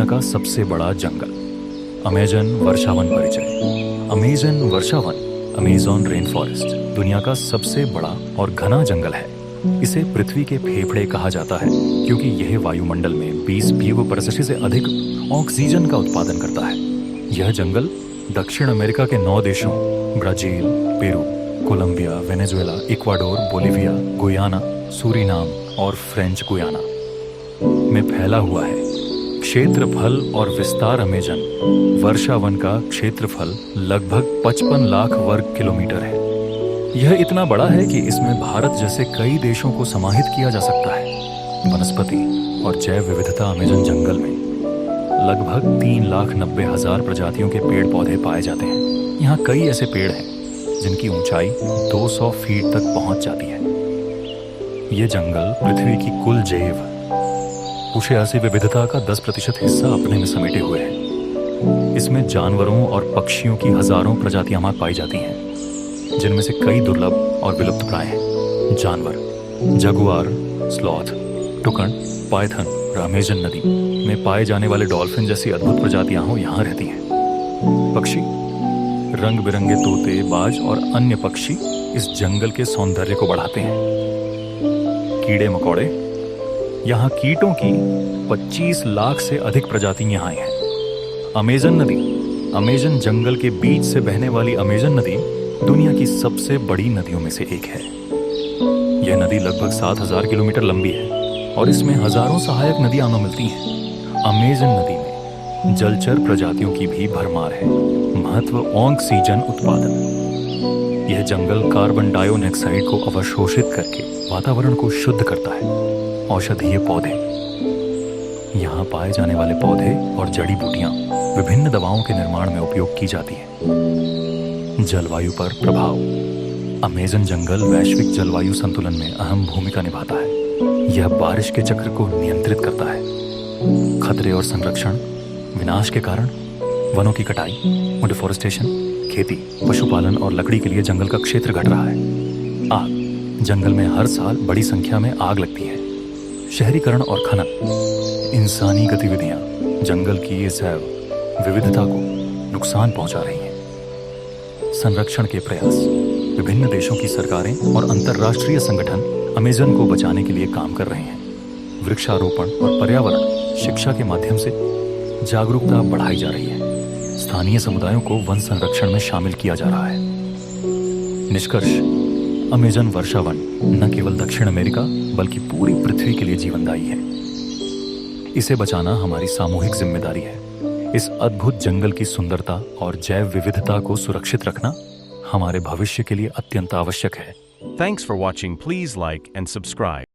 दुनिया का सबसे बड़ा जंगल अमेजन वर्षावन परिचय। अमेजन वर्षावन अमेजॉन रेन फॉरेस्ट दुनिया का सबसे बड़ा और घना जंगल है। इसे पृथ्वी के फेफड़े कहा जाता है क्योंकि यह वायुमंडल में 20 पिकोपर्सेंट से अधिक ऑक्सीजन का उत्पादन करता है। यह जंगल दक्षिण अमेरिका के 9 देशों Brazil, Peru, Colombia, Venezuela, Ecuador, Bolivia, Guyana, Suriname और फ्रेंच गुयाना में फैला हुआ है। क्षेत्रफल और विस्तार अमेजन वर्षावन का क्षेत्रफल लगभग 55 लाख वर्ग किलोमीटर है। यह इतना बड़ा है कि इसमें भारत जैसे कई देशों को समाहित किया जा सकता है। वनस्पति और जैव विविधता अमेजन जंगल में लगभग 3,90,000 प्रजातियों के पेड़ पौधे पाए जाते हैं। यहाँ कई ऐसे पेड़ हैं जिनकी ऊंचाई 200 फीट तक पहुंच जाती है। ये जंगल पृथ्वी की कुल जैव उष्यासी विविधता का 10% हिस्सा अपने में समेटे हुए है। इसमें जानवरों और पक्षियों की हजारों प्रजातियां पाई जाती हैं, जिनमें से कई दुर्लभ और विलुप्त प्राय हैं। जानवर जगुआर, स्लॉथ, टुकन, पायथन और अमेजन नदी में पाए जाने वाले डॉल्फिन जैसी अद्भुत प्रजातियां यहाँ रहती हैं। पक्षी रंग बिरंगे तोते, बाज और अन्य पक्षी इस जंगल के सौंदर्य को बढ़ाते हैं। कीड़े मकोड़े, यहाँ कीटों की 25 लाख से अधिक प्रजातियां यहाँ हैं। अमेजन नदी, अमेजन जंगल के बीच से बहने वाली अमेजन नदी दुनिया की सबसे बड़ी नदियों में से एक है। यह नदी लगभग 7,000 किलोमीटर लंबी है और इसमें हजारों सहायक नदियां मिलती हैं। अमेजन नदी में जलचर प्रजातियों की भी भरमार है। महत्व ऑक्सीजन उत्पादन। यह जंगल कार्बन डाइऑक्साइड को अवशोषित करके वातावरण को शुद्ध करता है। औषधीय पौधे, यहाँ पाए जाने वाले पौधे और जड़ी बूटियां विभिन्न दवाओं के निर्माण में उपयोग की जाती हैं। जलवायु पर प्रभाव। अमेजन जंगल वैश्विक जलवायु संतुलन में अहम भूमिका निभाता है। यह बारिश के चक्र को नियंत्रित करता है। खतरे और संरक्षण। विनाश के कारण वनों की कटाई, डिफोरेस्टेशन, खेती, पशुपालन और लकड़ी के लिए जंगल का क्षेत्र घट रहा है। आग, जंगल में हर साल बड़ी संख्या में आग लगती है। शहरीकरण और खनन। इंसानी गतिविधियां जंगल की जैव विविधता को नुकसान पहुंचा रही हैं। संरक्षण के प्रयास। विभिन्न देशों की सरकारें और अंतर्राष्ट्रीय संगठन अमेजन को बचाने के लिए काम कर रहे हैं। वृक्षारोपण और पर्यावरण शिक्षा के माध्यम से जागरूकता बढ़ाई जा रही है। स्थानीय समुदायों को वन संरक्षण में शामिल किया जा रहा है। निष्कर्ष, अमेजन वर्षावन न केवल दक्षिण अमेरिका बल्कि पूरी पृथ्वी के लिए जीवनदायी है। इसे बचाना हमारी सामूहिक जिम्मेदारी है। इस अद्भुत जंगल की सुंदरता और जैव विविधता को सुरक्षित रखना हमारे भविष्य के लिए अत्यंत आवश्यक है। Thanks for watching. Please like and subscribe.